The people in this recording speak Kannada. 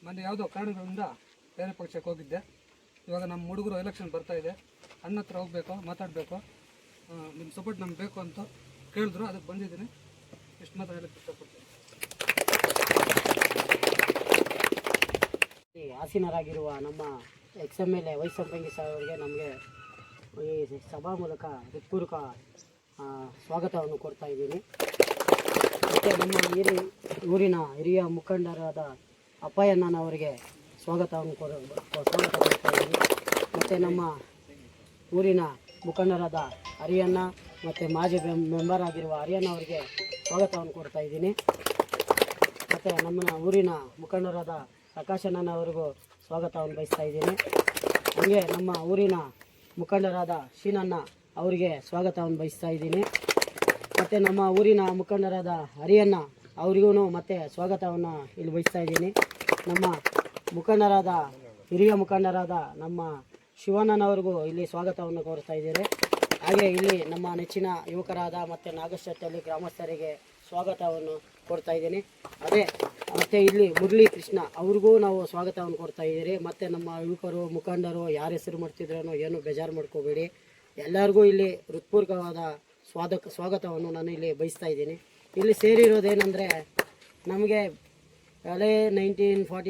ಮೊನ್ನೆ ಯಾವುದೋ ಕಾರಣಗಳಿಂದ ಬೇರೆ ಪಕ್ಷಕ್ಕೆ ಹೋಗಿದ್ದೆ. ಇವಾಗ ನಮ್ಮ ಹುಡುಗರು ಎಲೆಕ್ಷನ್ ಬರ್ತಾ ಇದೆ, ಅಣ್ಣ ಹತ್ರ ಹೋಗ್ಬೇಕು, ಮಾತಾಡಬೇಕು, ನಿಮ್ಮ ಸಪೋರ್ಟ್ ನಮ್ಗೆ ಬೇಕು ಅಂತ ಕೇಳಿದ್ರು, ಅದಕ್ಕೆ ಬಂದಿದ್ದೀನಿ. ಇಷ್ಟು ಮಾತ್ರ ಹೇಳಕ್ಕೆ ಇಷ್ಟಪಡ್ತೀನಿ. ಆಸೀನರಾಗಿರುವ ನಮ್ಮ XMLA ವೈ ಸಂಪಂಗಿ ಸರ್ ಅವರಿಗೆ ನಮಗೆ ಈ ಸಭಾ ಮೂಲಕ ಹೃತ್ಪೂರ್ವಕ ಸ್ವಾಗತವನ್ನು ಕೊಡ್ತಾ ಇದ್ದೀನಿ. ಮತ್ತು ನಮ್ಮ ಊರಿನ ಹಿರಿಯ ಮುಖಂಡರಾದ ಅಪ್ಪಯ್ಯಣ್ಣನವರಿಗೆ ಸ್ವಾಗತವನ್ನು ಕೊಡ್ತಾ ಇದ್ದೀನಿ. ಮತ್ತು ನಮ್ಮ ಊರಿನ ಮುಖಂಡರಾದ ಹರಿಯಣ್ಣ ಮತ್ತು ಮಾಜಿ ಮೆಂಬರ್ ಆಗಿರುವ ಹರಿಯಣ್ಣ ಅವರಿಗೆ ಸ್ವಾಗತವನ್ನು ಕೊಡ್ತಾ ಇದ್ದೀನಿ. ಮತ್ತು ನಮ್ಮ ಊರಿನ ಮುಖಂಡರಾದ ಪ್ರಕಾಶಣ್ಣನವರಿಗೂ ಸ್ವಾಗತವನ್ನು ಬಯಸ್ತಾ ಇದ್ದೀನಿ. ಹಾಗೆ ನಮ್ಮ ಊರಿನ ಮುಖಂಡರಾದ ಶೀನಣ್ಣ ಅವರಿಗೆ ಸ್ವಾಗತವನ್ನು ಬಯಸ್ತಾ ಇದ್ದೀನಿ. ಮತ್ತು ನಮ್ಮ ಊರಿನ ಮುಖಂಡರಾದ ಹರಿಯಣ್ಣ ಅವರಿಗೂ ಮತ್ತೆ ಸ್ವಾಗತವನ್ನು ಇಲ್ಲಿ ಬಯಸ್ತಾ ಇದ್ದೀನಿ. ನಮ್ಮ ಮುಖಂಡರಾದ ಹಿರಿಯ ಮುಖಂಡರಾದ ನಮ್ಮ ಶಿವಣ್ಣನವ್ರಿಗೂ ಇಲ್ಲಿ ಸ್ವಾಗತವನ್ನು ಕೋರ್ತಾ ಇದ್ದಾರೆ. ಹಾಗೆ ಇಲ್ಲಿ ನಮ್ಮ ನೆಚ್ಚಿನ ಯುವಕರಾದ ಮತ್ತು ನಾಗಶೆಟ್ಟಳ್ಳಿ ಗ್ರಾಮಸ್ಥರಿಗೆ ಸ್ವಾಗತವನ್ನು ಕೊಡ್ತಾ ಇದ್ದೀನಿ. ಅದೇ ಮತ್ತು ಇಲ್ಲಿ ಮುರಳಿ ಕೃಷ್ಣ ಅವ್ರಿಗೂ ನಾವು ಸ್ವಾಗತವನ್ನು ಕೊಡ್ತಾ ಇದ್ದೀರಿ. ಮತ್ತು ನಮ್ಮ ಯುವಕರು ಮುಖಂಡರು ಯಾರ ಹೆಸರು ಮಾಡ್ತಿದ್ರೂ ಏನು ಬೇಜಾರು ಮಾಡ್ಕೋಬೇಡಿ, ಎಲ್ಲರಿಗೂ ಇಲ್ಲಿ ಹೃತ್ಪೂರ್ವಕವಾದ ಸ್ವಾಗತವನ್ನು ನಾನು ಇಲ್ಲಿ ಬಯಸ್ತಾ ಇದ್ದೀನಿ. ಇಲ್ಲಿ ಸೇರಿರೋದೇನೆಂದರೆ ನಮಗೆ 1940